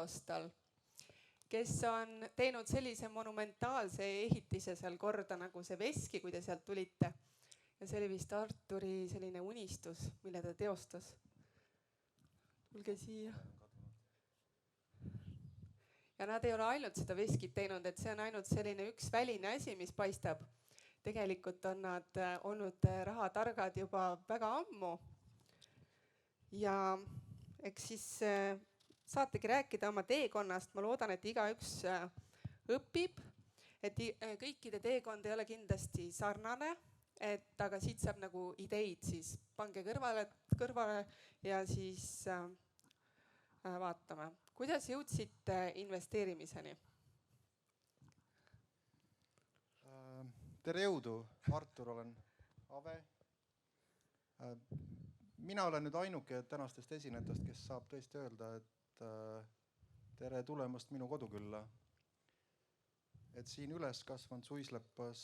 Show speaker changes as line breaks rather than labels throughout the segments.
Külostal, kes on teinud sellise monumentaalse ehitise seal korda nagu see Veski, kui te sealt tulite. Ja see oli vist Arturi selline unistus, mille ta teostas. Tulge siia. Ja nad ei ole ainult seda Veskit teinud, et see on ainult selline üks väline asi, mis paistab. Tegelikult on nad olnud rahatargad juba väga ammu. Ja eks siis saategi rääkida oma teekonnast. Ma loodan, et igaüks õpib, et kõikide teekond ei ole kindlasti sarnane, aga siit saab nagu ideid, siis pange kõrvale ja siis vaatame. Kuidas jõudsite investeerimiseni?
Tere jõudu, Artur olen Ave. Mina olen nüüd ainuke tänastest esinetest, kes saab tõesti öelda, et tere tulemast minu kodukülla. Et siin üles kasvanud Suisleppas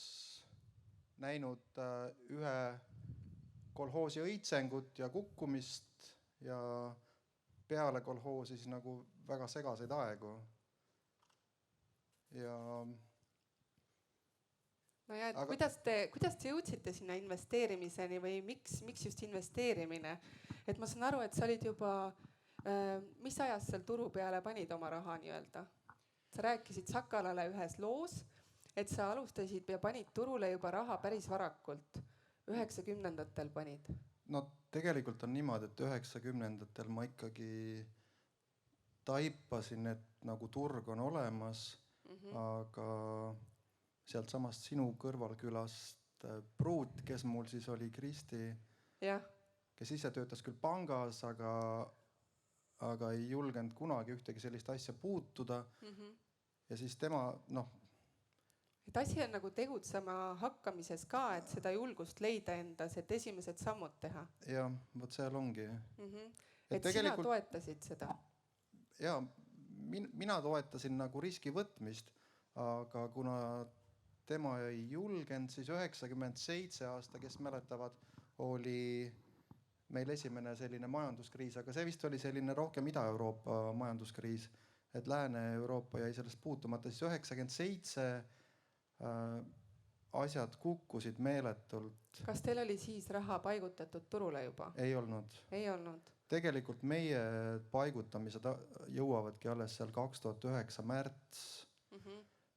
näinud ühe kolhoosi õitsengut ja kukkumist ja peale kolhoosi siis nagu väga segaseid aegu. Ja
no ja, kuidas te jõudsite sinna investeerimiseni või miks just investeerimine? Et ma saan aru, et sa olid juba, mis ajast seal turu peale panid oma raha nii-öelda? Sa rääkisid Sakalale ühes loos, et sa alustasid ja panid turule juba raha päris varakult. 90-ndatel panid.
No tegelikult on niimoodi, et 90-ndatel ma ikkagi taipasin, et nagu turg on olemas, aga sealt samast sinu kõrvalkülast Pruut, kes mul siis oli Kristi, kes ise töötas küll pangas, aga ei julgenud kunagi ühtegi sellist asja puutuda. Ja siis tema,
et asi on nagu tegutsema hakkamises ka, et seda julgust leida endas, et esimesed sammud teha.
Ja, võt seal ongi.
Et sina toetasid seda?
Ja, mina toetasin nagu riski võtmist, aga kuna tema ei julgenud, siis 97 aasta, kes mäletavad, oli meil esimene selline majanduskriis, aga see vist oli selline rohkem Ida-Euroopa majanduskriis, et Lääne-Euroopa jäi sellest puutumata. Siis 97 asjad kukkusid meeletult.
Kas teil oli siis raha paigutatud turule juba?
Ei olnud.
Ei olnud.
Tegelikult meie paigutamised jõuavadki alles seal 2009 märts.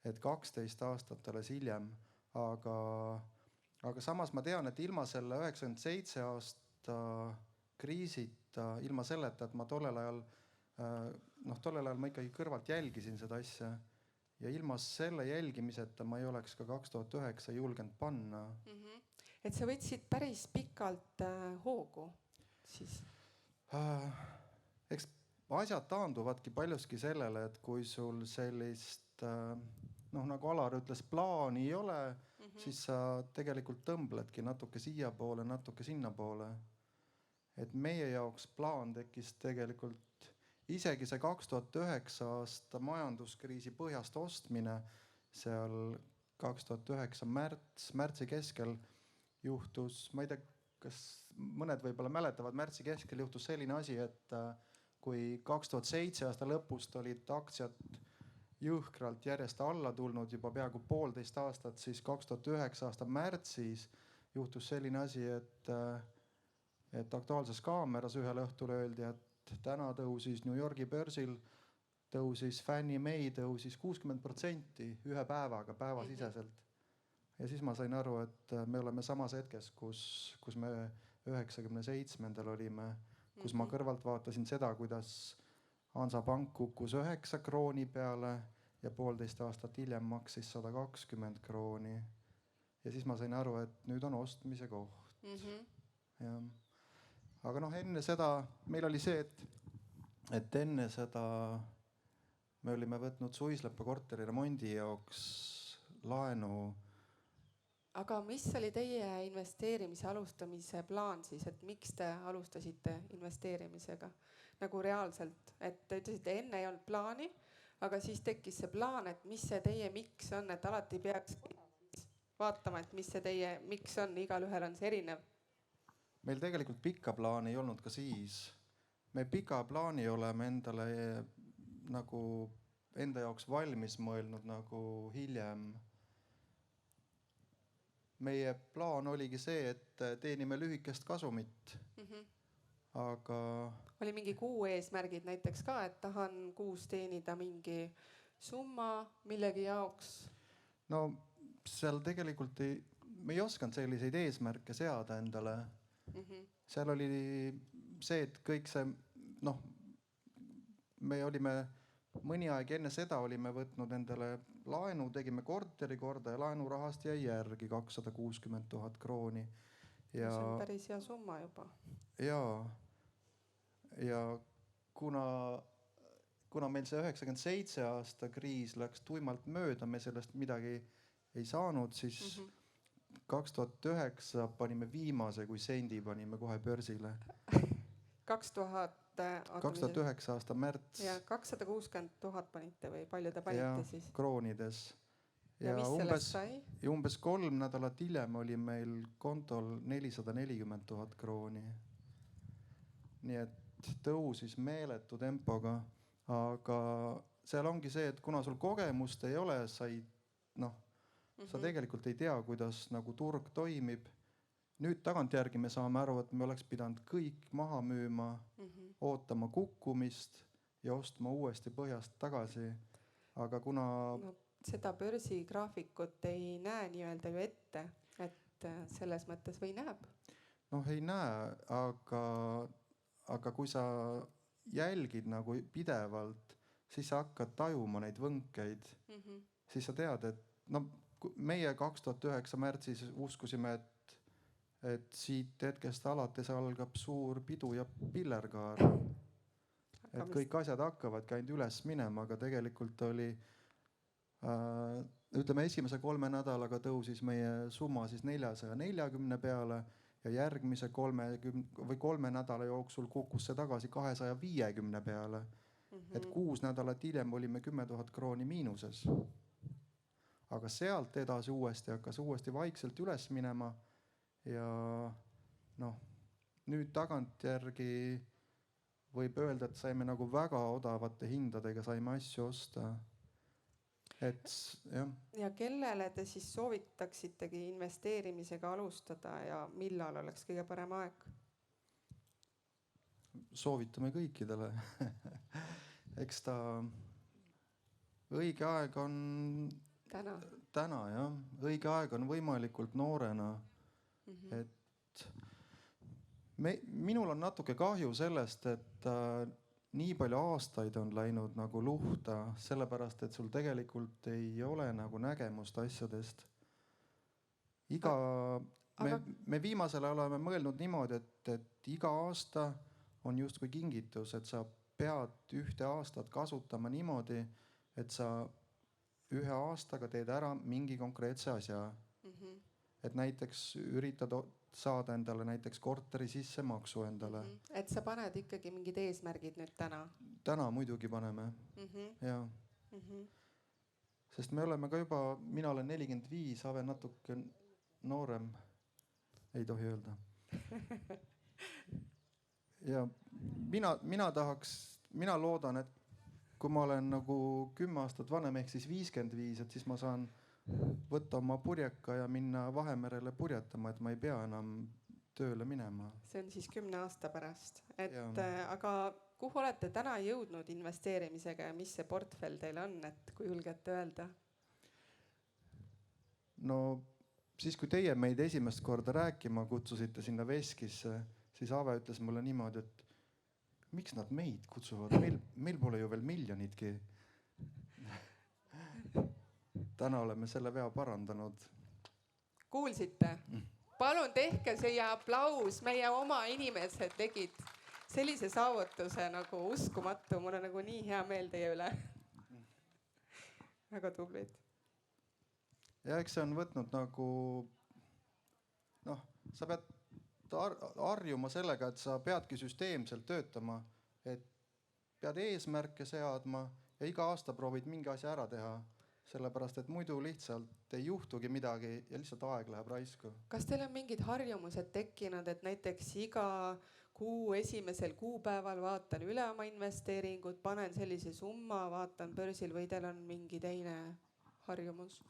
Et 12 aastat alles hiljem, aga samas ma tean, et ilma selle 97 aasta kriisita, ilma selleta, et ma tollel ajal ma ikkagi kõrvalt jälgisin seda asja ja ilma selle jälgimiseta ma ei oleks ka 2009 julgenud panna.
Et sa võtsid päris pikalt hoogu siis?
Eks asjad taanduvadki paljuski sellele, et kui sul sellist nagu Alar ütles, plaani ei ole, siis sa tegelikult tõmbledki natuke siia poole, natuke sinna poole. Et meie jaoks plaan tekkis tegelikult isegi see 2009 aasta majanduskriisi põhjast ostmine seal 2009 märtsi keskel juhtus, ma ei tea, kas mõned võib-olla mäletavad, märtsi keskel juhtus selline asi, et kui 2007 aasta lõpust olid aktsiad jõhkralt järjest alla tulnud juba peaaegu 1,5 aastat, siis 2009 aasta märtsis juhtus selline asi, et Aktuaalses Kaameras ühel õhtul öeldi, et täna tõusis New Yorgi börsil, tõusis Fannie Mae tõusis 60% ühe päevaga, päevasiseselt. Ja siis ma sain aru, et me oleme samas hetkes, kus me 97-ndal olime, kus ma kõrvalt vaatasin seda, kuidas Hansapank kukkus 9 krooni peale ja 1,5 aastat hiljem maksis 120 krooni. Ja siis ma sain aru, et nüüd on ostmise koht. Ja. Aga enne seda meil oli see, et enne seda me olime võtnud Suisleppa korteri remondi jaoks laenu.
Aga mis oli teie investeerimise alustamise plaan siis, et miks te alustasite investeerimisega nagu reaalselt? Et te ütlesite, enne ei olnud plaani, aga siis tekkis see plaan, et mis see teie miks on, et alati peaks vaatama, et mis see teie miks on, igal ühel on see erinev.
Meil tegelikult pikka plaani ei olnud ka siis. Me pika plaani oleme endale nagu enda jaoks valmis mõelnud nagu hiljem. Meie plaan oligi see, et teenime lühikest kasumit, aga
Oli mingi kuu eesmärgid näiteks ka, et tahan kuus teenida mingi summa millegi jaoks?
no seal tegelikult me ei osanud selliseid eesmärke seada endale. Seal oli see, et kõik see, noh, me olime mõni aeg enne seda olime võtnud endale laenu, tegime korteri korda ja laenurahast jäi järgi 260 000 krooni.
See on päris hea summa juba.
Ja kuna meil see 97 aasta kriis läks tuimalt mööda, me sellest midagi ei saanud, siis 2009 panime viimase kui sendi panime kohe börsile. 2009 aasta märts.
Ja 260 000 panite või palju te panite siis?
Kroonides.
Ja mis sellest sai?
Ja umbes 3 nädalat hiljem oli meil kontol 440 000 krooni. Nii et tõusis meeletu tempoga, aga seal ongi see, et kuna sul kogemust ei ole, sa tegelikult ei tea, kuidas nagu turg toimib. Nüüd tagantjärgi me saame aru, et me oleks pidanud kõik maha müüma, ootama kukkumist ja ostma uuesti põhjast tagasi. Aga kuna
seda börsigraafikut ei näe nii-öelda ju ette, et selles mõttes või näeb?
Ei näe, aga kui sa jälgid nagu pidevalt, siis sa hakkad tajuma neid võnkeid. Siis sa tead, et meie 2009 märtsis uskusime, et siit hetkest alates algab suur pidu ja pillerkaar. Et kõik asjad hakkavadki ainult üles minema, aga tegelikult oli, ütleme esimese 3 nädalaga tõusis meie summa siis 440 peale ja järgmise 3 nädala jooksul kukkus see tagasi 250 peale. Et 6 nädalat hiljem olime 10 000 krooni miinuses. Aga sealt edasi hakkas uuesti vaikselt üles minema. Ja nüüd tagantjärgi võib öelda, et saime nagu väga odavate hindadega saime asju osta.
Ja kellele te siis soovitaksitegi investeerimisega alustada ja millal oleks kõige parem aeg?
Soovitame kõikidele. Eks ta õige aeg on täna jah. Õige aeg on võimalikult noorena. Et minul on natuke kahju sellest, et nii palju aastaid on läinud nagu luhta, sellepärast et sul tegelikult ei ole nagu nägemust asjadest. Me viimasel oleme mõelnud niimoodi, et iga aasta on justkui kingitus, et sa pead ühte aastat kasutama niimoodi, et sa ühe aastaga teed ära mingi konkreetse asja. Et näiteks üritad saada endale näiteks korteri sissemaksu endale.
Et sa paned ikkagi mingid eesmärgid nüüd täna?
Täna muidugi paneme. Sest me oleme ka juba, mina olen 45, Ave natuke noorem, ei tohi öelda. Ja mina loodan, et kui ma olen nagu 10 aastat vanem ehk siis 55, et siis ma saan võtta oma purjeka ja minna Vahemerele purjetama, et ma ei pea enam tööle minema.
See on siis 10 aasta pärast. Aga kuhu olete täna jõudnud investeerimisega ja mis see portfell teil on, et kui julgete öelda?
Siis kui teie meid esimest korda rääkima kutsusite sinna Veskisse, siis Ave ütles mulle niimoodi, et miks nad meid kutsuvad? Meil pole ju veel miljonitki. Täna oleme selle vea parandanud.
Kuulsite? Palun tehke see aplaus, meie oma inimesed tegid sellise saavutuse nagu uskumatu. Mul on nagu nii hea meel teie üle. Väga tublid.
Ja eks see on võtnud nagu, sa pead harjuma sellega, et sa peadki süsteemselt töötama, et pead eesmärke seadma ja iga aasta proovid mingi asja ära teha. Sellepärast, et muidu lihtsalt ei juhtugi midagi ja lihtsalt aeg läheb raisku.
Kas teil on mingid harjumused tekkinud, et näiteks iga kuu esimesel kuupäeval vaatan üle oma investeeringud, panen sellise summa, vaatan börsil või teil on mingi teine harjumus?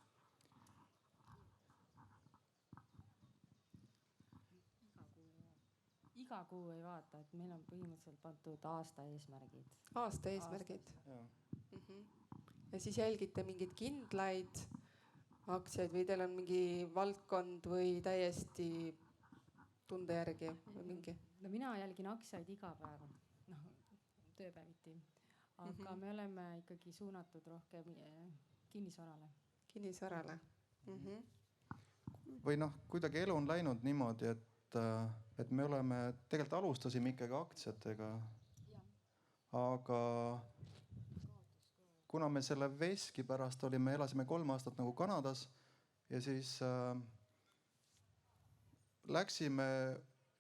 Iga kuu ei vaata, et meil on põhimõtteliselt pandud aasta eesmärgid.
Aasta eesmärgid. Ja siis jälgite mingeid kindlaid aktsiaid või teil on mingi valdkond või täiesti tunde järgi või mingi?
No mina jälgin aktsiaid iga päev, tööpäeviti, aga me oleme ikkagi suunatud rohkem kinnisvarale.
Kinnisvarale.
Või kuidagi elu on läinud niimoodi, et me oleme, tegelikult alustasime ikkagi aktsiatega, aga kuna me selle veski pärast elasime 3 aastat nagu Kanadas ja siis läksime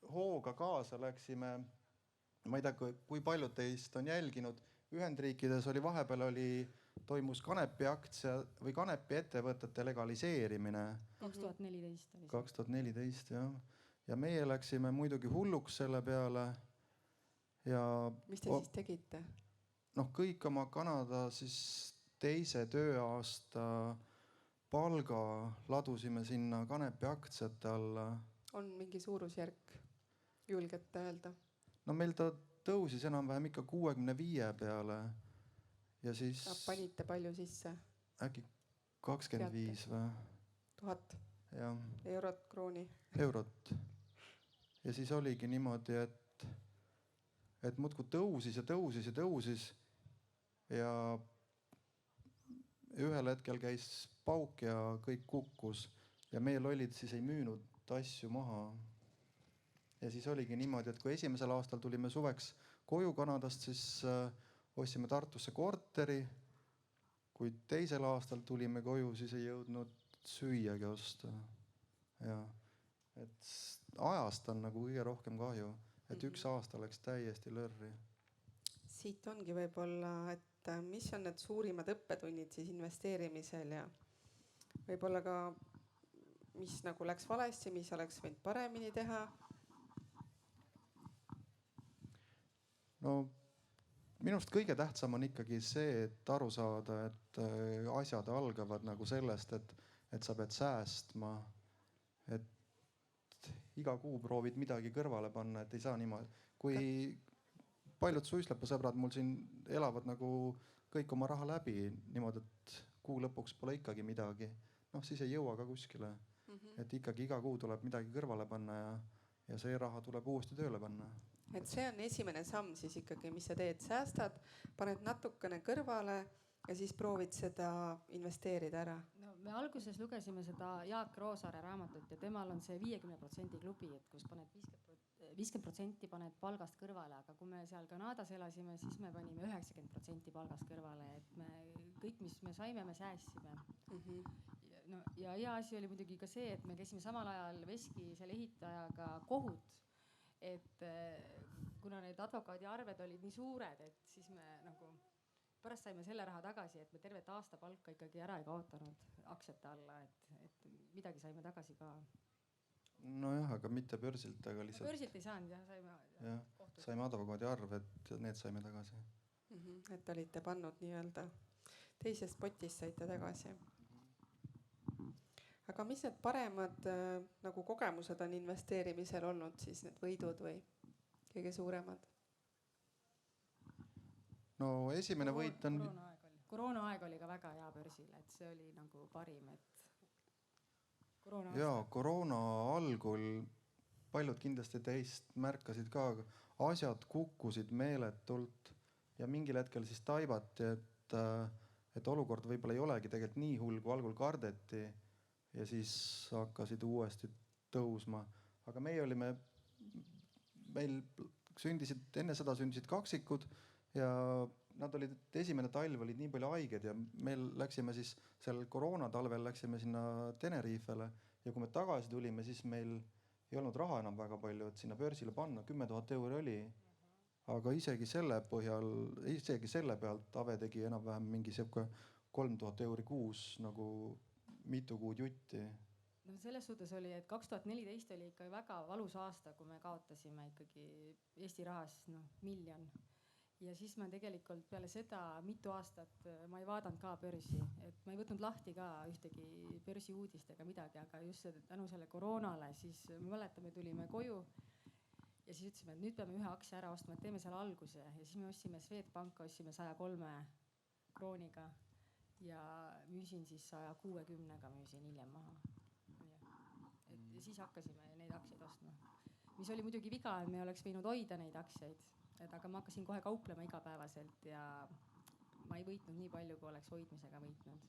hooga kaasa, ma ei tea, kui paljud teist on jälginud, Ühendriikides toimus kanepiaktsia või kanepiettevõtete legaliseerimine.
2014 oli see.
2014 jah. Ja meie läksime muidugi hulluks selle peale. Ja
mis te siis tegite?
Kõik oma Kanada siis teise tööaasta palga ladusime sinna kanepiaktsiate alla.
On mingi suurusjärk, julgete öelda?
Meil ta tõusis enam-vähem ikka 65 peale. Ja siis...
Panite palju sisse?
Äkki 25 või?
1000
jah.
Eurot, krooni?
Eurot. Ja siis oligi niimoodi, et muudkui tõusis ja tõusis ja tõusis. Ja ühel hetkel käis pauk ja kõik kukkus. Ja meie lollid siis ei müünud asju maha. Ja siis oligi niimoodi, et kui esimesel aastal tulime suveks koju Kanadast, siis ostsime Tartusse korteri. Kui teisel aastal tulime koju, siis ei jõudnud süüagi osta. Ja, et ajast on nagu kõige rohkem kahju, et üks aasta läks täiesti lörri.
Siit ongi võib-olla, et mis on need suurimad õppetunnid siis investeerimisel ja võib-olla ka mis nagu läks valesti, mis oleks võinud paremini teha?
Minust kõige tähtsam on ikkagi see, et aru saada, et asjad algavad nagu sellest, et sa pead säästma. Et iga kuu proovid midagi kõrvale panna, et ei saa niimoodi. Kui paljud suislepasõbrad mul siin elavad nagu kõik oma raha läbi niimoodi, et kuu lõpuks pole ikkagi midagi. Siis ei jõua ka kuskile. Et ikkagi iga kuu tuleb midagi kõrvale panna ja see raha tuleb uuesti tööle panna.
Et see on esimene samm siis ikkagi, mis sa teed, säästad, paned natukene kõrvale ja siis proovid seda investeerida ära.
Me alguses lugesime seda Jaak Roosaare raamatut ja temal on see 50% klubi, et kus paned 50% paned palgast kõrvale, aga kui me seal Kanadas elasime, siis me panime 90% palgast kõrvale, et me kõik, mis me saime, me säästsime. Ja hea asi oli muidugi ka see, et me käisime samal ajal veski selle ehitajaga kohut, et kuna need advokaadi arved olid nii suured, et siis me nagu pärast saime selle raha tagasi, et me tervet aasta palka ikkagi ära ei kaotanud aktsiate alla, et midagi saime tagasi ka.
Nojah, aga mitte börsilt, aga lihtsalt...
Börsilt ei saanud, jah,
saime advokaadi arved, need saime tagasi.
Et olite pannud nii-öelda teisest potist saite tagasi. Aga mis need paremad nagu kogemused on investeerimisel olnud siis need võidud või kõige suuremad?
Esimene võit on...
Koroonaaeg oli ka väga hea börsil, et see oli nagu parim, et
koroona algul paljud kindlasti teist märkasid ka, asjad kukkusid meeletult ja mingil hetkel siis taibati, et olukord võib-olla ei olegi tegelikult nii hull, kui algul kardeti ja siis hakkasid uuesti tõusma. Aga meil enne seda sündisid kaksikud ja nad olid, esimene talv olid nii palju haiged ja meil läksime siis seal koroona talvel läksime sinna Tenerifele ja kui me tagasi tulime, siis meil ei olnud raha enam väga palju, et sinna börsile panna, 10 000 euri oli. Aga isegi selle pealt Ave tegi enam-vähem mingi 3000 euri kuus nagu mitu kuud jutti.
noh, selles suhtes oli, et 2014 oli ikka väga valus aasta, kui me kaotasime ikkagi Eesti rahas miljon. Ja siis ma tegelikult peale seda mitu aastat ma ei vaadanud ka börsi, et ma ei võtnud lahti ka ühtegi börsiuudist ega midagi, aga just tänu selle koroonale, siis ma mäletan, me tulime koju ja siis ütlesime, et nüüd peame ühe aktsia ära ostma, et teeme seal alguse ja siis me ostsime Swedbanka, ostsime 103 krooniga ja müüsin siis 160-ga müüsin hiljem maha. Ja siis hakkasime neid aktsiaid ostma, mis oli muidugi viga, et me oleks võinud hoida neid aktsiaid, aga ma hakkasin kohe kauplema igapäevaselt ja ma ei võitnud nii palju, kui oleks hoidmisega võitnud.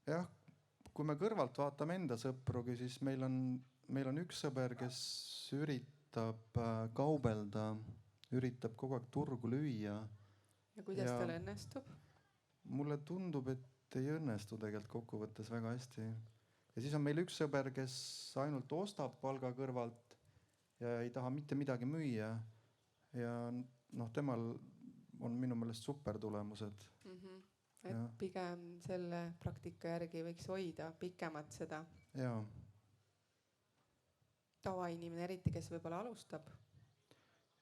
Jah, kui me kõrvalt vaatame enda sõprugi, siis meil on üks sõber, kes üritab kaubelda, üritab kogu aeg turgu lüüa.
Ja kuidas tal õnnestub?
Mulle tundub, et ei õnnestu tegelikult kokkuvõttes väga hästi. Ja siis on meil üks sõber, kes ainult ostab palga kõrvalt ja ei taha mitte midagi müüa. Ja temal on minu meelest super tulemused.
Et pigem selle praktika järgi võiks hoida pikemat seda.
Jaa.
Tavainimene eriti, kes võib-olla alustab.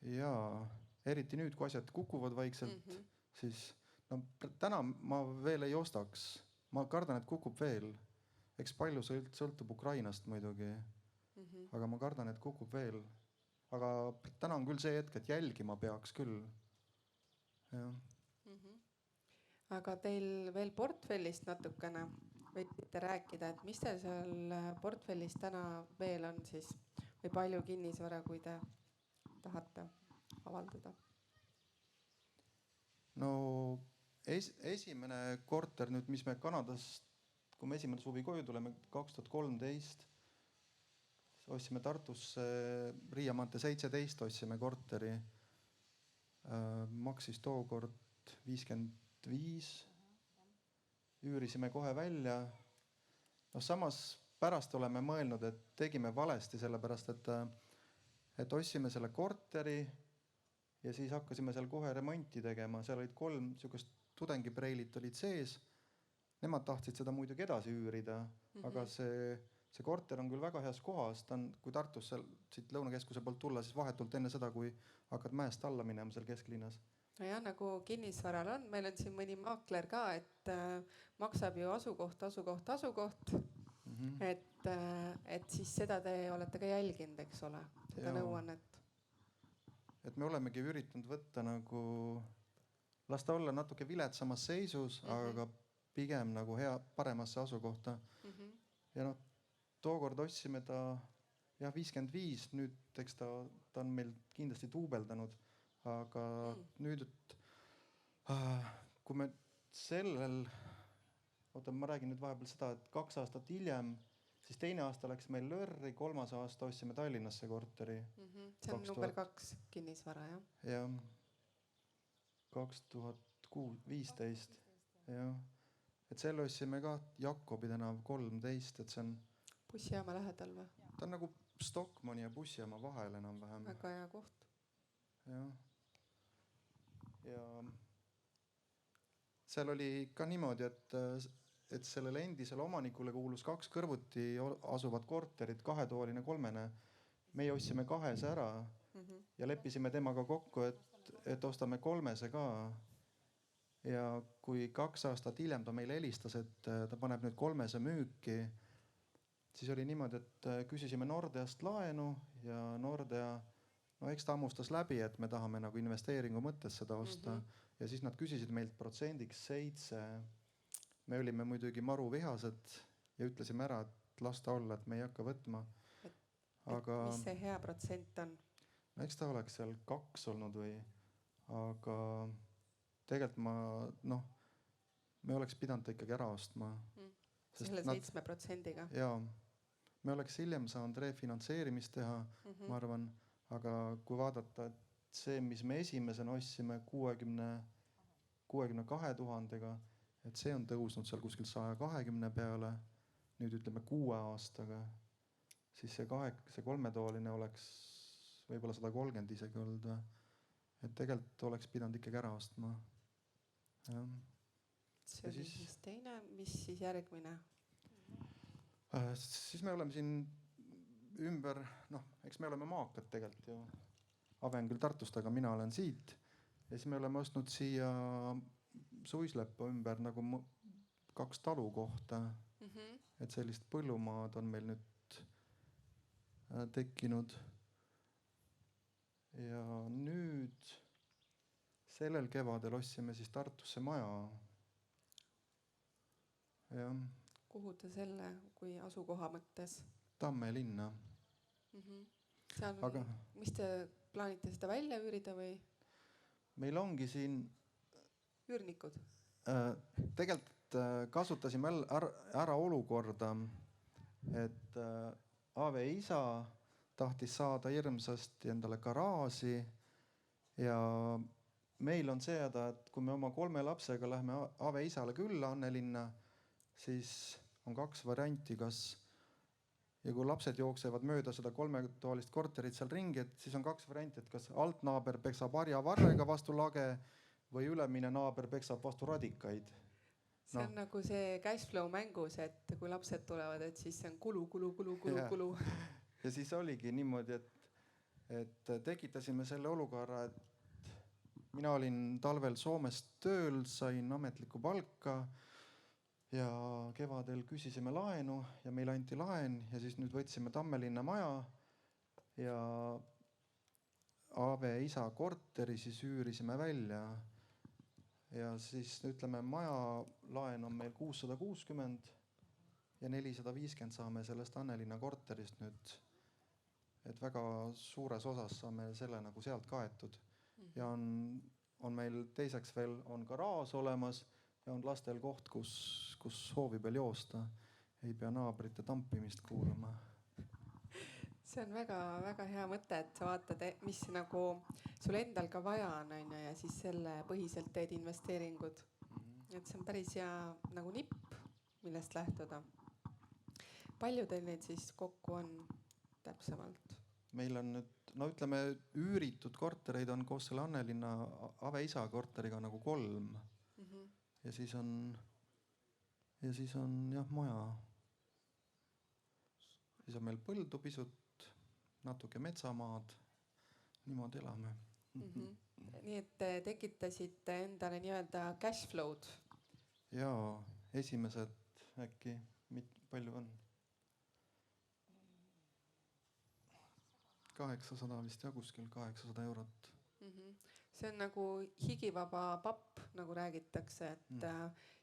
Jaa, eriti nüüd, kui asjad kukuvad vaikselt, siis täna ma veel ei ostaks. Ma kardan, et kukub veel. Eks palju sõltub Ukrainast muidugi. Aga ma kardan, et kukub veel. Aga täna on küll see hetk, et jälgima peaks küll. Ja.
Aga teil veel portfellist natukene võite rääkida, et mis teil seal portfellis täna veel on siis või palju kinnisvara, kui te tahate avaldada?
No esimene korter nüüd, mis me Kanadast, kui me esimene suvi koju tuleme 2013, ostsime Tartusse Riia maantee 17, ostsime korteri. Maksis tookord 55. Üürisime kohe välja. Samas pärast oleme mõelnud, et tegime valesti sellepärast, et ostsime selle korteri ja siis hakkasime seal kohe remonti tegema. Seal olid 3 sihukest tudengipreilit olid sees. Nemad tahtsid seda muidugi edasi üürida, aga see korter on küll väga heas kohas. Ta on, kui Tartus siit Lõunakeskuse poolt tulla, siis vahetult enne seda, kui hakkad mäest alla minema seal kesklinnas.
No ja nagu kinnisvaral on, meil on siin mõni maakler ka, et maksab ju asukoht. Et siis seda te olete ka jälginud, eks ole, seda nõuannet.
Et me olemegi üritanud võtta nagu, lasta olla natuke viletsamas seisus, aga pigem nagu paremasse asukohta. Ja tookord ostsime ta 55, nüüd eks ta on meil kindlasti duubeldanud. Aga nüüd, kui me ma räägin nüüd vahepeal seda, et 2 aastat hiljem, siis teine aasta läks meil Lörri, 3. aasta ostsime Tallinnasse korteri.
See on number 2 kinnisvara, jah?
Jah, 2015. Jah. Et selle ostsime ka Jakobi tänav 13, et see on
bussijaama lähedal või?
Ta on nagu Stockmanni ja bussijaama vahel enam-vähem.
Väga hea koht.
Jah. Ja seal oli ka niimoodi, et sellele endisele omanikule kuulus 2 kõrvuti asuvad korterid, 2-tooline, 3-ne. Meie ostsime 2 ära ja leppisime temaga kokku, et ostame 3 ka. Ja kui 2 aastat hiljem ta meile helistas, et ta paneb nüüd 3 müüki, siis oli niimoodi, et küsisime Nordeast laenu ja Nordea, eks ta hammustas läbi, et me tahame nagu investeeringu mõttes seda osta. Ja siis nad küsisid meilt protsendiks 7. Me olime muidugi maru vihased ja ütlesime ära, et lasta olla, et me ei hakka võtma. Aga
mis see hea protsent on?
Eks ta oleks seal 2 olnud või, aga tegelikult me oleks pidanud ta ikkagi ära ostma.
Selle 7%-ga?
Jaa, me oleks hiljem saanud refinantseerimist teha, ma arvan, aga kui vaadata, et see, mis me esimesena ostsime 62 000-ga, et see on tõusnud seal kuskil 120 peale, nüüd ütleme 6 aastaga, siis see 3-tooline oleks võib-olla 130 isegi olnud. Et tegelikult oleks pidanud ikkagi ära ostma.
See oli siis teine, mis siis järgmine?
Siis me oleme siin ümber, eks me oleme maakad tegelikult ju. Ave on küll Tartust, aga mina olen siit. Ja siis me oleme ostnud siia Suisleppa ümber nagu 2 talukohta. Et sellist põllumaad on meil nüüd tekkinud. Ja nüüd sellel kevadel ostsime siis Tartusse maja. Jah.
Kuhu te selle kui asukoha mõttes?
Tamme linna.
Seal,
Aga
mis te plaanite seda välja üürida või?
meil ongi siin
Üürnikud?
tegelikult kasutasime ära olukorda, et Ave isa tahtis saada hirmsasti endale garaaži ja meil on see häda, et kui me oma 3 lapsega lähme Ave isale külla Annelinna, siis on 2 varianti, ja kui lapsed jooksevad mööda seda 3-toalist korterit seal ringi, et siis on 2 varianti, et kas altnaaber peksab harjavarrega vastu lage või ülemine naaber peksab vastu radikaid.
See on nagu see cashflow mängus, et kui lapsed tulevad, et siis see on kulu.
Ja siis oligi niimoodi, et tekitasime selle olukorra, et mina olin talvel Soomes tööl, sain ametlikku palka ja kevadel küsisime laenu ja meile anti laen ja siis nüüd võtsime Tammelinna maja ja Ave isa korteri siis üürisime välja. Ja siis ütleme, maja laen on meil 660 ja 450 saame sellest Annelinna korterist nüüd. Et väga suures osas saame selle nagu sealt kaetud. Ja on meil teiseks veel on garaaž olemas ja on lastel koht, kus hoovi peal joosta. Ei pea naabrite tampimist kuulama.
See on väga hea mõte, et sa vaatad, mis nagu sul endal ka vaja on ja siis selle põhiselt teed investeeringud. Et see on päris hea nagu nipp, millest lähtuda. Palju teil neid siis kokku on täpsemalt?
Meil on nüüd, ütleme, üüritud kortereid on koos selle Annelinna Ave isa korteriga nagu 3. Ja siis on jah maja. Siis on meil põldu pisut, natuke metsamaad. Niimoodi elame.
Nii et te tekitasite endale nii-öelda cash flow'd.
Jaa, esimesed äkki, palju on? 800 vist ja kuskil 800 eurot.
See on nagu higivaba papp, nagu räägitakse, et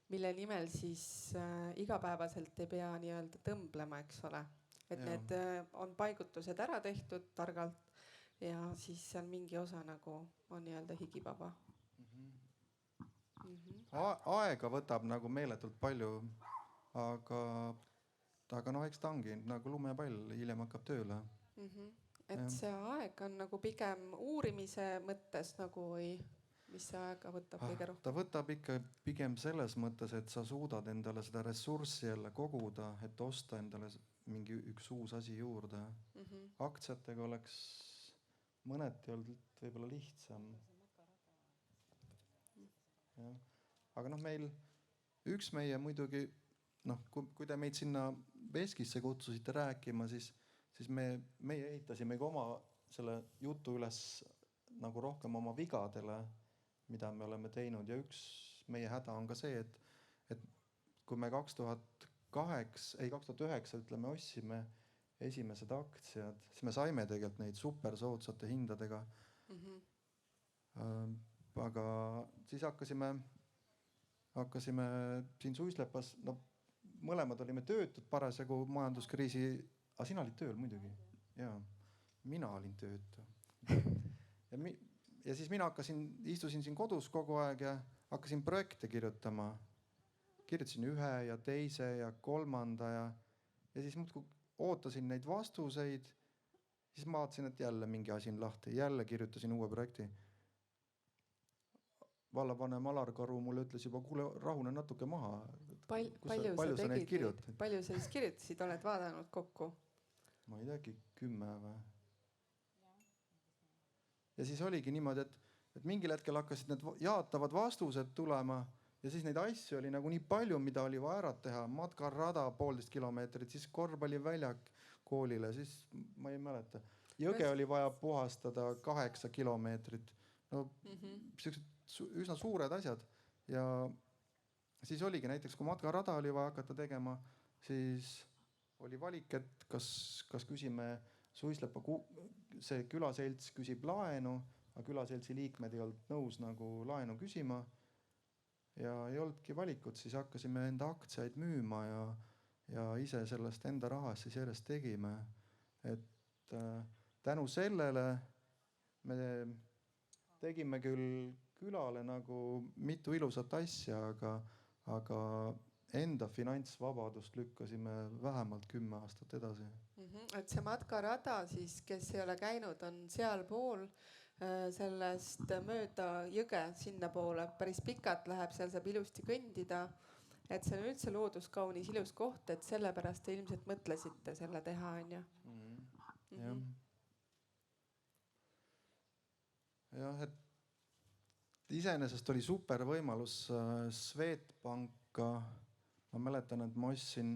mille nimel siis igapäevaselt ei pea nii-öelda tõmblema, eks ole. Et need on paigutused ära tehtud targalt ja siis seal mingi osa nagu on nii-öelda higivaba.
Aega võtab nagu meeletult palju, aga eks ta ongi nagu lumepall, hiljem hakkab tööle.
Et see aeg on nagu pigem uurimise mõttes nagu või mis see aega võtab kõige rohkem?
Ta võtab ikka pigem selles mõttes, et sa suudad endale seda ressurssi jälle koguda, et osta endale mingi üks uus asi juurde. Aktsiatega oleks mõneti olnud võib-olla lihtsam. Ja. Aga meil üks meie muidugi, kui te meid sinna veskisse kutsusite rääkima, siis meie ehitasime oma selle jutu üles nagu rohkem oma vigadele, mida me oleme teinud. Ja üks meie häda on ka see, et kui me 2009 ütleme, ostsime esimesed aktsiad, siis me saime tegelikult neid super soodsate hindadega. Aga siis hakkasime siin Suislepas, mõlemad olime töötud parasjagu majanduskriisi. Aga sina olid tööl muidugi. Jaa, mina olin töötu. Ja siis mina istusin siin kodus kogu aeg ja hakkasin projekte kirjutama. Kirjutasin 1 ja 2 ja 3 ja siis muudkui ootasin neid vastuseid. Siis ma vaatasin, et jälle mingi asi on lahti. Jälle kirjutasin uue projekti. Vallavanem Alar Karu mulle ütles juba, kuule, rahune natuke maha.
Palju sa siis kirjutasid, oled vaadanud kokku?
Ma ei teagi, 10 või? Ja siis oligi niimoodi, et mingil hetkel hakkasid need jaatavad vastused tulema ja siis neid asju oli nagu nii palju, mida oli vaja ära teha. Matkarada 1,5 kilomeetrit, siis korvpalliväljak koolile, siis ma ei mäleta. Jõge oli vaja puhastada 8 kilomeetrit. No siuksed üsna suured asjad. Ja siis oligi näiteks, kui matkarada oli vaja hakata tegema, siis oli valik, et kas küsime Suislepa, see külaselts küsib laenu, aga külaseltsi liikmed ei olnud nõus nagu laenu küsima. Ja ei olnudki valikut, siis hakkasime enda aktsiaid müüma ja ise sellest enda rahast siis järjest tegime. Et tänu sellele me tegime küll külale nagu mitu ilusat asja, aga enda finantsvabadust lükkasime vähemalt 10 aastat edasi.
Et see matkarada siis, kes ei ole käinud, on sealpool sellest mööda jõge sinna poole. Päris pikalt läheb, seal saab ilusti kõndida. Et see on üldse looduskaunis ilus koht, et sellepärast te ilmselt mõtlesite selle teha, on ju?
Jah, et iseenesest oli super võimalus Swedbanka. Ma mäletan, et ma ostsin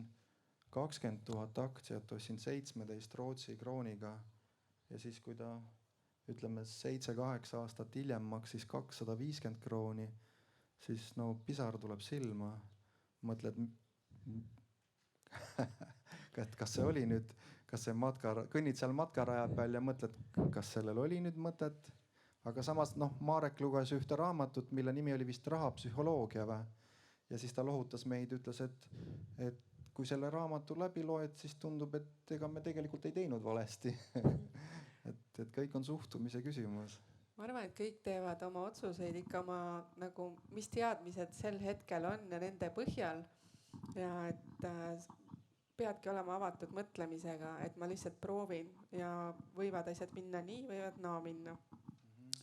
20 000 aktsiat, ostsin 17 Rootsi krooniga ja siis, kui ta ütleme 7-8 aastat hiljem maksis 250 krooni, siis no pisar tuleb silma. Mõtled, et kas see oli nüüd, kas see kõnnid seal matkaraja peal ja mõtled, kas sellel oli nüüd mõtet. Aga samas Marek luges ühte raamatut, mille nimi oli vist Rahapsühholoogia või? Ja siis ta lohutas meid, ütles, et kui selle raamatu läbi loed, siis tundub, et ega me tegelikult ei teinud valesti. et kõik on suhtumise küsimus.
Ma arvan, et kõik teevad oma otsuseid ikka oma nagu, mis teadmised sel hetkel on ja nende põhjal. Ja et peadki olema avatud mõtlemisega, et ma lihtsalt proovin ja võivad asjad minna nii, võivad naa minna.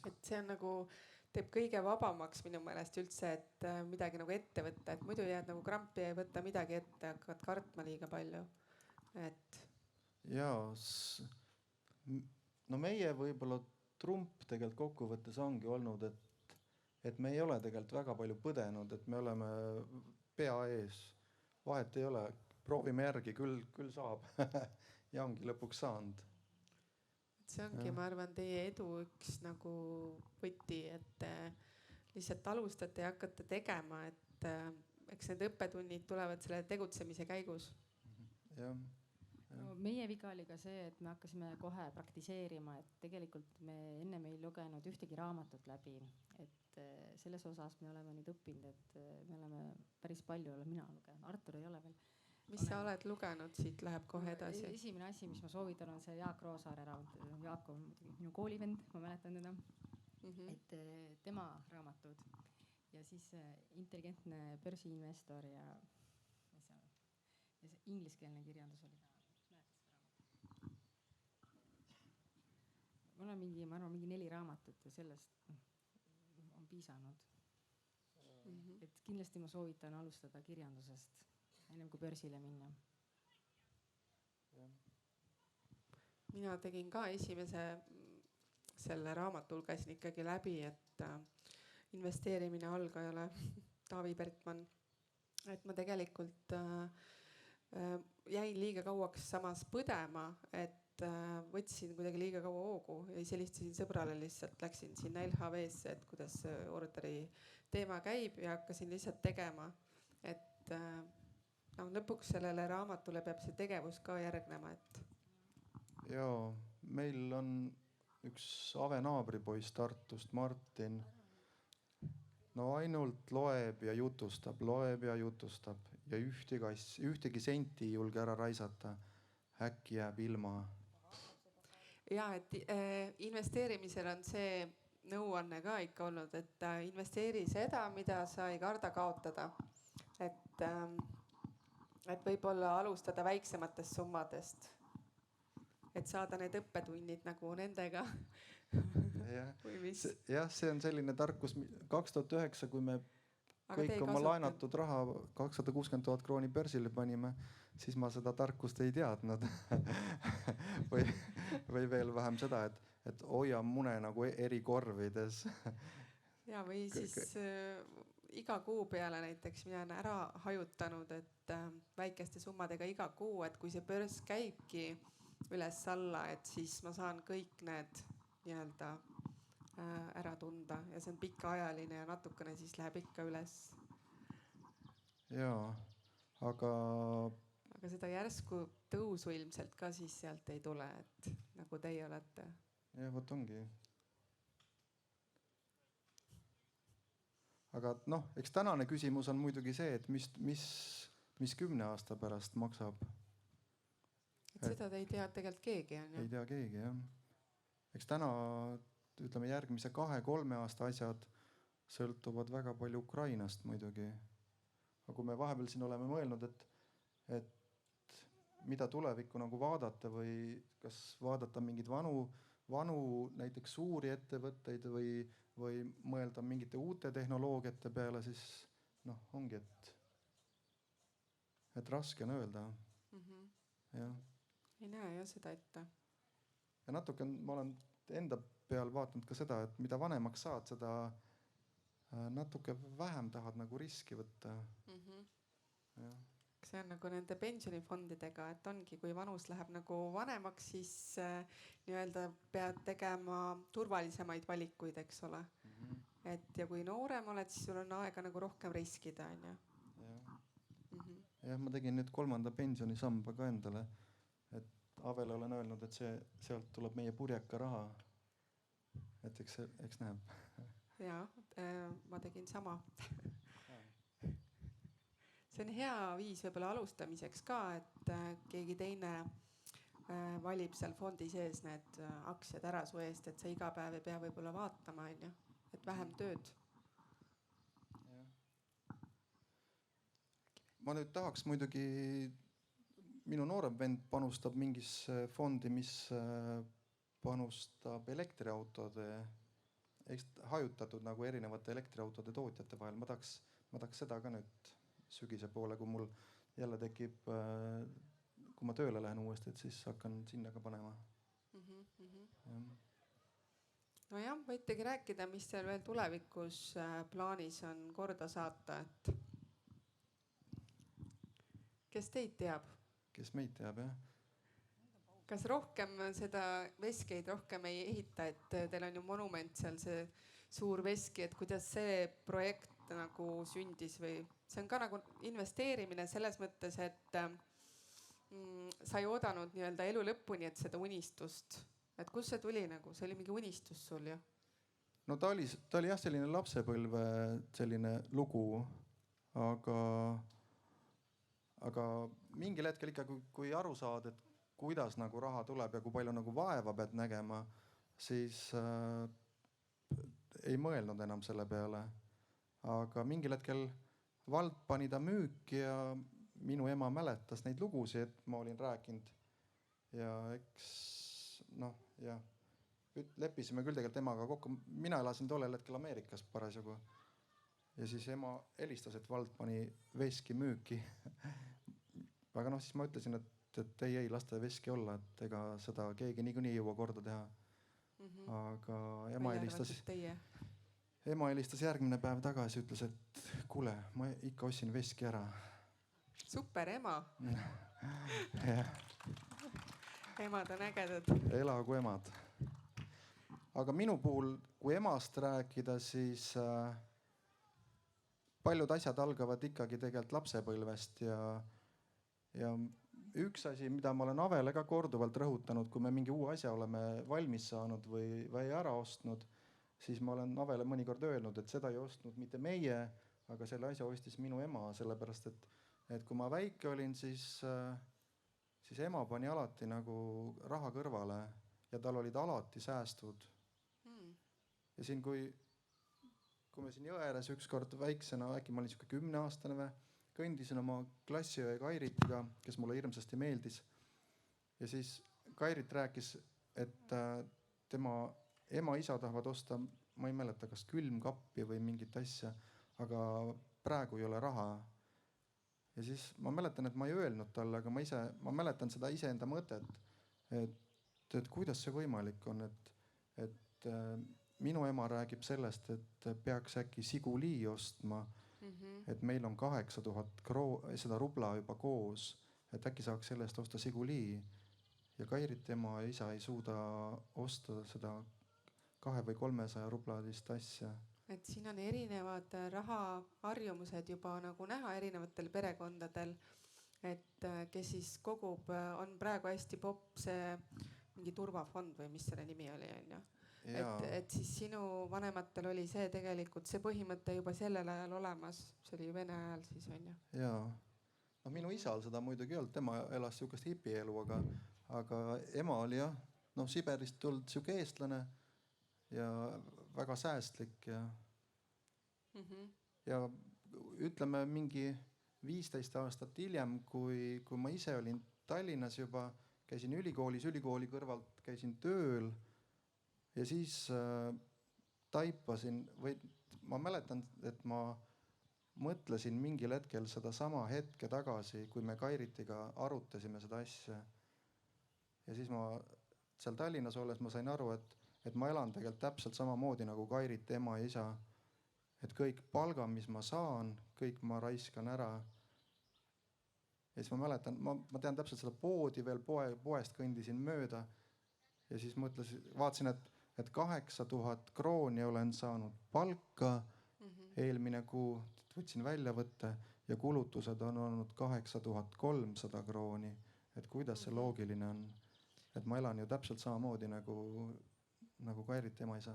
Et see on nagu, teeb kõige vabamaks minu meelest üldse, et midagi nagu ette võtta, et muidu jääd nagu krampi ja ei võtta midagi ette, hakkad kartma liiga palju. Et.
Jaa, no meie võib-olla trump tegelikult kokkuvõttes ongi olnud, et me ei ole tegelikult väga palju põdenud, et me oleme pea ees. Vahet ei ole, proovime järgi, küll saab ja ongi lõpuks saanud.
See ongi, ma arvan, teie edu üks nagu võti, et lihtsalt alustate ja hakkate tegema, et eks need õppetunnid tulevad selle tegutsemise käigus.
No, meie viga oli ka see, et me hakkasime kohe praktiseerima, et tegelikult me enne ei lugenud ühtegi raamatut läbi. Et selles osas me oleme nüüd õppinud, et me oleme päris palju, olen mina lugenud, Artur ei ole veel.
Mis sa oled lugenud, siit läheb kohe edasi?
Esimene asi, mis ma soovitan, on see Jaak Roosaare raamat. Jaak on minu koolivend, ma mäletan teda. Et tema raamatud ja siis intelligentne börsiinvestor ja see ingliskeelne kirjandus oli ka. Mul on ma arvan, mingi 4 raamatut ja sellest on piisanud. Et kindlasti ma soovitan alustada kirjandusest ennem kui börsile minna.
Mina tegin ka esimese selle raamatu lugesin ikkagi läbi, et investeerimine algajale Taavi Pertman. Et ma tegelikult jäin liiga kauaks samas põdema, et võtsin kuidagi liiga kaua hoogu ja siis helistasin sõbrale lihtsalt, läksin sinna LHV-sse, et kuidas Orderi teema käib ja hakkasin lihtsalt tegema. Et lõpuks sellele raamatule peab see tegevus ka järgnema.
Jaa, meil on üks Ave naabripoiss Tartust, Martin. No ainult loeb ja jutustab ja ühtegi senti ei julge ära raisata. Äkki jääb ilma.
Ja, et investeerimisel on see nõuanne ka ikka olnud, et investeeri seda, mida sa ei karda kaotada. Et võib-olla alustada väiksematest summadest, et saada need õppetunnid nagu nendega.
Jah, see on selline tarkus 2009, kui me kõik oma laenatud raha 260 000 krooni börsile panime, siis ma seda tarkust ei teadnud. või veel vähem seda, et hoia mune nagu eri korvides.
Ja või siis iga kuu peale näiteks mina olen ära hajutanud, et väikeste summadega iga kuu, et kui see börs käibki üles-alla, et siis ma saan kõik need nii-öelda ära tunda ja see on pikaajaline ja natukene siis läheb ikka üles.
jaa, aga
seda järsku tõusu ilmselt ka siis sealt ei tule, et nagu teie olete.
jah, vot ongi. aga noh, eks tänane küsimus on muidugi see, et mis 10 aasta pärast maksab.
Et seda te ei tea tegelikult keegi, on ju?
Ei tea keegi, jah. Eks täna, ütleme, järgmise 2-3 aasta asjad sõltuvad väga palju Ukrainast muidugi. Aga kui me vahepeal siin oleme mõelnud, et mida tulevikku nagu vaadata või kas vaadata mingeid vanu näiteks suuri ettevõtteid või mõelda mingite uute tehnoloogiate peale, siis noh, ongi, et raske on öelda. Jah.
Ei näe jah seda ette.
Ja natuke ma olen enda peal vaatanud ka seda, et mida vanemaks saad, seda natuke vähem tahad nagu riski võtta. Ja.
See on nagu nende pensionifondidega, et ongi, kui vanus läheb nagu vanemaks, siis nii-öelda pead tegema turvalisemaid valikuid, eks ole. Et ja kui noorem oled, siis sul on aega nagu rohkem riskida, on ju.
Jah, ma tegin nüüd 3. pensionisamba ka endale. Et Avele olen öelnud, et sealt tuleb meie purjeka raha. Et eks näeb.
Jaa, ma tegin sama. See on hea viis võib-olla alustamiseks ka, et keegi teine valib seal fondi sees need aktsiad ära su eest, et sa iga päev ei pea võib-olla vaatama, on ju, et vähem tööd.
Ma nüüd tahaks muidugi, minu noorem vend panustab mingisse fondi, mis panustab elektriautode, hajutatud nagu erinevate elektriautode tootjate vahel. Ma tahaks seda ka nüüd sügise poole, kui mul jälle tekib, kui ma tööle lähen uuesti, et siis hakkan sinna ka panema.
No jah, võitegi rääkida, mis seal veel tulevikus plaanis on korda saata, et kes teid teab?
Kes meid teab, jah.
Kas rohkem seda veskeid rohkem ei ehita, et teil on ju monument seal, see suur veski, et kuidas see projekt nagu sündis või see on ka nagu investeerimine selles mõttes, et sa ei oodanud nii-öelda elu lõpuni, et seda unistust, et kus see tuli nagu, see oli mingi unistus sul ju?
No ta oli jah selline lapsepõlve selline lugu, aga mingil hetkel ikka, kui aru saad, et kuidas nagu raha tuleb ja kui palju nagu vaeva pead nägema, siis ei mõelnud enam selle peale. Aga mingil hetkel vald pani ta müüki ja minu ema mäletas neid lugusid, et ma olin rääkinud. Ja eks noh, jah, leppisime küll tegelikult emaga kokku. Mina elasin tollel hetkel Ameerikas parasjagu. Ja siis ema helistas, et vald pani veski müüki. Aga noh, siis ma ütlesin, et ei lasta veski olla, et ega seda keegi niikuinii ei jõua korda teha. Aga ema helistas järgmine päev tagasi, ütles, et kuule, ma ikka ostsin veski ära.
Super ema. Emad on ägedad.
Elagu emad. Aga minu puhul, kui emast rääkida, siis paljud asjad algavad ikkagi tegelikult lapsepõlvest ja üks asi, mida ma olen Avele ka korduvalt rõhutanud, kui me mingi uue asja oleme valmis saanud või ära ostnud, siis ma olen Avele mõnikord öelnud, et seda ei ostnud mitte meie, aga selle asja ostis minu ema, sellepärast et kui ma väike olin, siis ema pani alati nagu raha kõrvale ja tal olid alati säästud. Ja siin, kui me siin jõe ääres ükskord väiksena, äkki ma olin siuke 10-aastane või, kõndisin oma klassiõe Kairitiga, kes mulle hirmsasti meeldis. Ja siis Kairit rääkis, et tema ema-isa tahavad osta, ma ei mäleta, kas külmkappi või mingit asja, aga praegu ei ole raha. Ja siis ma mäletan, et ma ei öelnud talle, aga ma mäletan seda iseenda mõtet, et kuidas see võimalik on, et minu ema räägib sellest, et peaks äkki Siguli ostma et meil on 8000 seda rubla juba koos, et äkki saaks selle eest osta Žiguli ja Kairit ema ja isa ei suuda osta seda 200 või 300 rublalist asja.
Et siin on erinevad rahaharjumused juba nagu näha erinevatel perekondadel, et kes siis kogub, on praegu hästi popp see mingi turvafond või mis selle nimi oli, on ju. Et siis sinu vanematel oli see tegelikult see põhimõte juba sellel ajal olemas, see oli Vene ajal siis, on ju.
Jaa, no minu isal seda muidugi ei olnud, tema elas sihukest hipielu, aga ema oli jah, noh Siberist tulnud sihuke eestlane ja väga säästlik ja ütleme mingi 15 aastat hiljem, kui ma ise olin Tallinnas juba, käisin ülikooli kõrvalt käisin tööl ja siis taipasin või ma mäletan, et ma mõtlesin mingil hetkel seda sama hetke tagasi, kui me Kairitiga arutasime seda asja. Ja siis ma seal Tallinnas olles ma sain aru, et ma elan tegelikult täpselt samamoodi nagu Kairit ema ja isa. Et kõik palga, mis ma saan, kõik ma raiskan ära. Ja siis ma mäletan, ma tean täpselt seda poodi veel poest kõndisin mööda ja siis vaatasin, et 8000 krooni olen saanud palka eelmine kuu, võtsin väljavõtte ja kulutused on olnud 8300 krooni. Et kuidas see loogiline on? Et ma elan ju täpselt samamoodi nagu Kairit ema isa.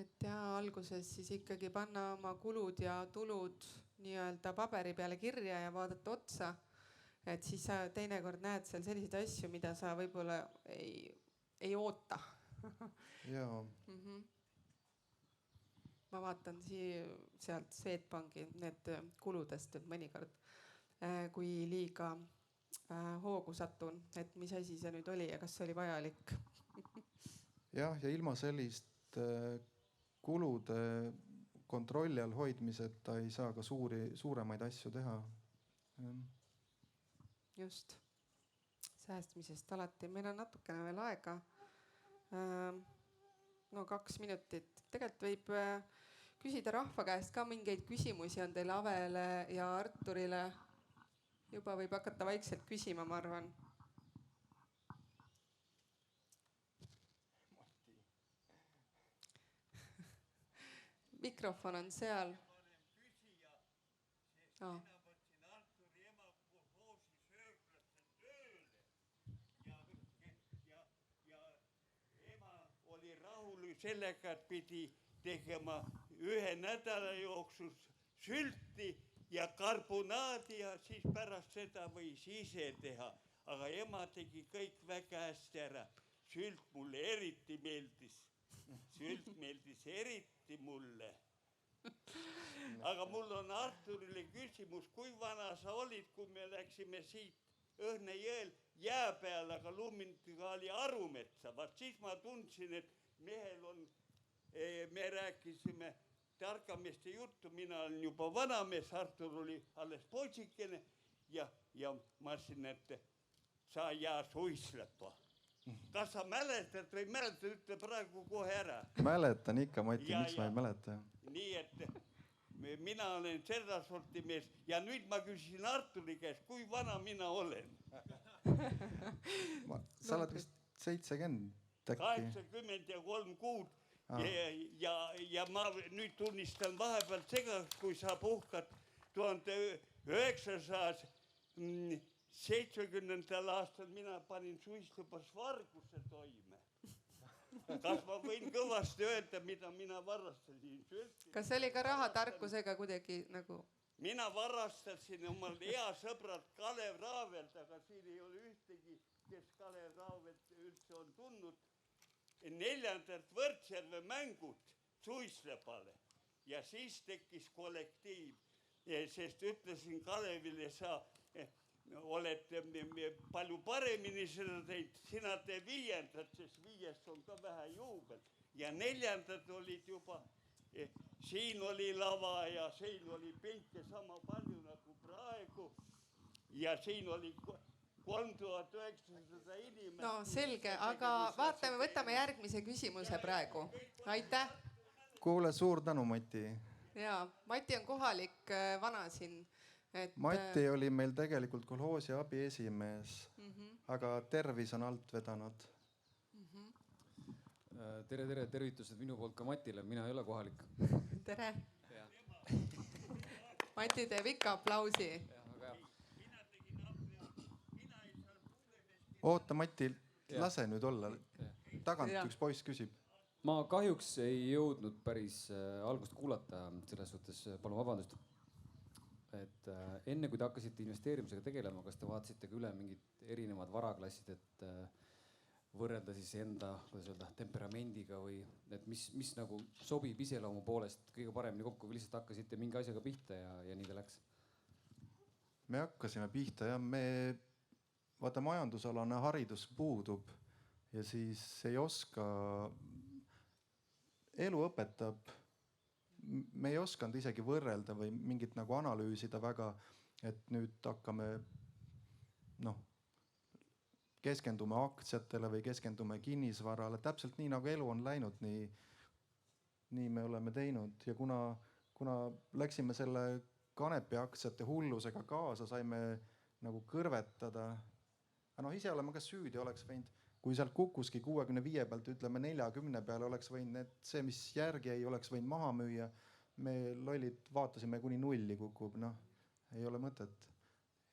Et ja alguses siis ikkagi panna oma kulud ja tulud nii-öelda paberi peale kirja ja vaadata otsa. Et siis sa teinekord näed seal selliseid asju, mida sa võib-olla ei oota.
Jaa.
Ma vaatan sealt Swedbanki need kuludest, et mõnikord, kui liiga hoogu satun, et mis asi see nüüd oli ja kas see oli vajalik.
Jah, ja ilma sellist kulude kontrolli all hoidmiseta ei saa ka suuremaid asju teha.
Just. Säästmisest alati. Meil on natukene veel aega. No 2 minutit. Tegelikult võib küsida rahva käest ka mingeid küsimusi on teil Avele ja Arturile. Juba võib hakata vaikselt küsima, ma arvan. Mikrofon on seal. Oh.
Sellega, et pidi tegema 1 nädala jooksul sülti ja karbonaadi ja siis pärast seda võis ise teha. Aga ema tegi kõik väga hästi ära. Sült mulle eriti meeldis. Sült meeldis eriti mulle. Aga mul on Arturile küsimus, kui vana sa olid, kui me läksime siit Õhne jõel jää peal, aga Lummintiga oli Arumetsa. Vaat siis ma tundsin, et mehel on, me rääkisime tarkameeste juttu, mina olen juba vanamees, Artur oli alles poisikene ja ma ütlesin, et sa jää suislepa. Kas sa mäletad või mäletad, ütle praegu kohe ära.
Mäletan ikka, Mati, miks ma ei mäleta.
Nii, et mina olen seda sorti mees ja nüüd ma küsisin Arturi käest, kui vana mina olen.
Sa oled vist 70 äkki.
80 ja 3 kuud ja ma nüüd tunnistan vahepeal segast, kui sa puhkad 1970. aastal mina panin suislepas varguse toime. Kas ma võin kõvasti öelda, mida mina varastasin?
Kas see oli ka rahatarkusega kuidagi nagu?
Mina varastasin omal hea sõbrad Kalev Raavelt, aga siin ei ole ühtegi, kes Kalev Raavelt üldse on tundnud. 4. Võrtsjärve mängud suislepale ja siis tekkis kollektiiv, sest ütlesin Kalevile, sa oled palju paremini seda teinud, sina tee 5., sest 5. on ka vähe juubel ja 4. olid juba, siin oli lava ja siin oli pinke sama palju nagu praegu ja siin oli 3900 inimest.
No selge, aga vaatame, võtame järgmise küsimuse praegu. Aitäh!
Kuule, suur tänu, Mati!
ja Mati on kohalik vana siin.
Mati oli meil tegelikult kolhoosi abiesimees, aga tervis on alt vedanud.
Tere, tervitused minu poolt ka Matile, mina ei ole kohalik.
Tere. Mati teeb ikka aplausi.
Oota, Mati, lase nüüd olla. Tagant üks poiss küsib.
Ma kahjuks ei jõudnud päris algust kuulata, selles suhtes palun vabandust. Et enne kui te hakkasite investeerimisega tegelema, kas te vaatasite ka üle mingid erinevad varaklassid, et võrrelda siis enda temperamendiga või et mis nagu sobib iseloomu poolest kõige paremini kokku või lihtsalt hakkasite mingi asjaga pihta ja nii ta läks?
Me hakkasime pihta ja vaata majandusalane haridus puudub ja siis ei oska, elu õpetab. Me ei osanud isegi võrrelda või mingit nagu analüüsida väga, et nüüd hakkame keskendume aktsiatele või keskendume kinnisvarale. Täpselt nii nagu elu on läinud, nii me oleme teinud. Ja kuna läksime selle kanepi aktsiate hullusega kaasa, saime nagu kõrvetada. Ise oleme ka süüdi, oleks võinud, kui sealt kukkuski 65 pealt, ütleme 40 peale, oleks võinud see, mis järgi ei oleks võinud maha müüa. Me lollid vaatasime kuni nulli kukub, ei ole mõtet.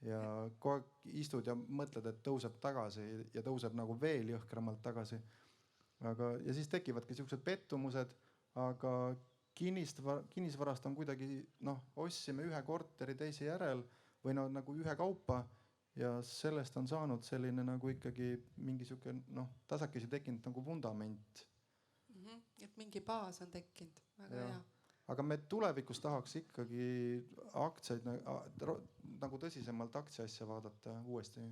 Ja kogu aeg istud ja mõtled, et tõuseb tagasi ja tõuseb nagu veel jõhkramalt tagasi. Ja siis tekivadki siuksed pettumused, aga kinnisvarast on kuidagi, ostsime ühe korteri teise järel või nagu ühe kaupa ja sellest on saanud selline nagu ikkagi mingi siuke tasakesi tekkinud nagu vundament.
Et mingi baas on tekkinud, väga hea.
Aga me tulevikus tahaks ikkagi aktsiaid nagu tõsisemalt aktsiaasja vaadata uuesti.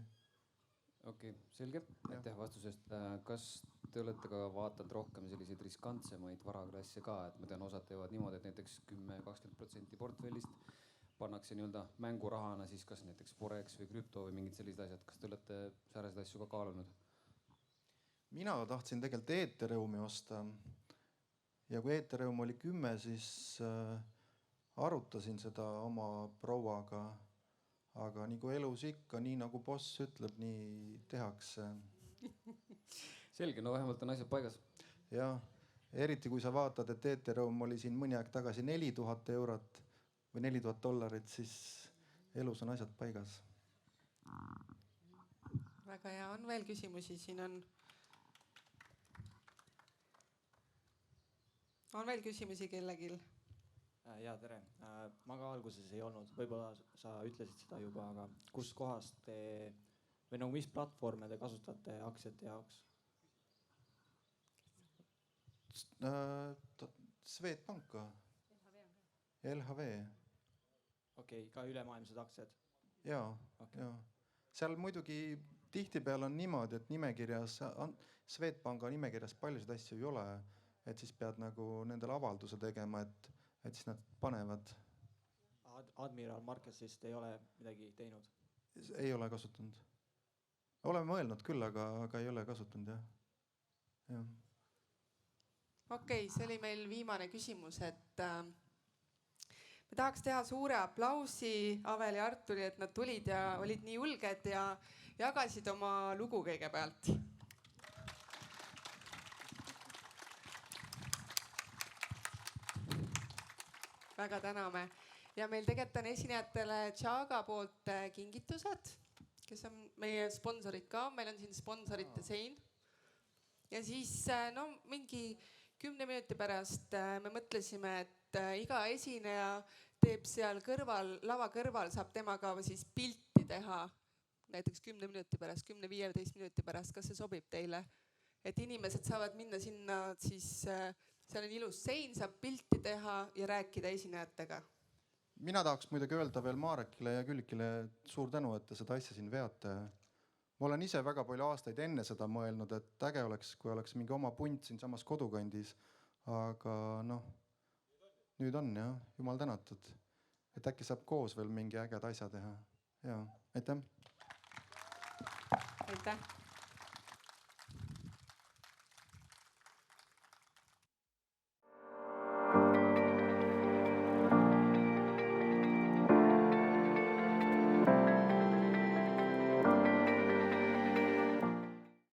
Okei, selge. Aitäh vastusest. Kas te olete ka vaatanud rohkem selliseid riskantsemaid varaklasse ka, et ma tean, osad teevad niimoodi, et näiteks 10-20% portfellist pannakse nii-öelda mängurahana siis kas näiteks Forex või krüpto või mingid sellised asjad. Kas te olete sääraseid asju ka kaalunud?
Mina tahtsin tegelikult Ethereumi osta. Ja kui Ethereum oli 10, siis arutasin seda oma prouaga. Aga nii kui elus ikka, nii nagu boss ütleb, nii tehakse.
Selge, vähemalt on asjad paigas.
Ja eriti kui sa vaatad, et Ethereum oli siin mõni aeg tagasi 4000 eurot või $4000, siis elus on asjad paigas.
Väga hea, on veel küsimusi, siin on veel küsimusi kellegil?
Ja tere, ma ka alguses ei olnud, võib-olla sa ütlesid seda juba, aga kus kohast te või nagu mis platvorme te kasutate aktsiate jaoks?
Swedbanka. LHV.
Okei, ka ülemaailmsed aktsiad?
Jaa. Seal muidugi tihtipeale on niimoodi, et nimekirjas, Swedbanka nimekirjas paljusid asju ei ole, et siis pead nagu nendele avalduse tegema, et siis nad panevad.
Admiral Marketsist ei ole midagi teinud?
Ei ole kasutanud. Oleme mõelnud küll, aga ei ole kasutanud, jah.
Okei, see oli meil viimane küsimus, et me tahaks teha suure aplausi Avel ja Arturi, et nad tulid ja olid nii julged ja jagasid oma lugu kõigepealt. Väga täname. Ja meil tegelikult on esinejatele Tšaaga poolt kingitused, kes on meie sponsorid ka. Meil on siin sponsorite sein. Ja siis mingi 10 minuti pärast me mõtlesime, et iga esineja teeb seal kõrval, lava kõrval saab temaga siis pilti teha. Näiteks 10 minuti pärast, 10-15 minuti pärast. Kas see sobib teile? Et inimesed saavad minna sinna, siis seal on ilus sein, saab pilti teha ja rääkida esinejatega.
Mina tahaks muidugi öelda veel Maarekile ja Küllikile suur tänu, et te seda asja siin veate. Ma olen ise väga palju aastaid enne seda mõelnud, et äge oleks, kui oleks mingi oma punt siin samas kodukandis. Aga nüüd on jah, jumal tänatud. Et äkki saab koos veel mingi ägeda asja teha. Jaa, aitäh.
Aitäh.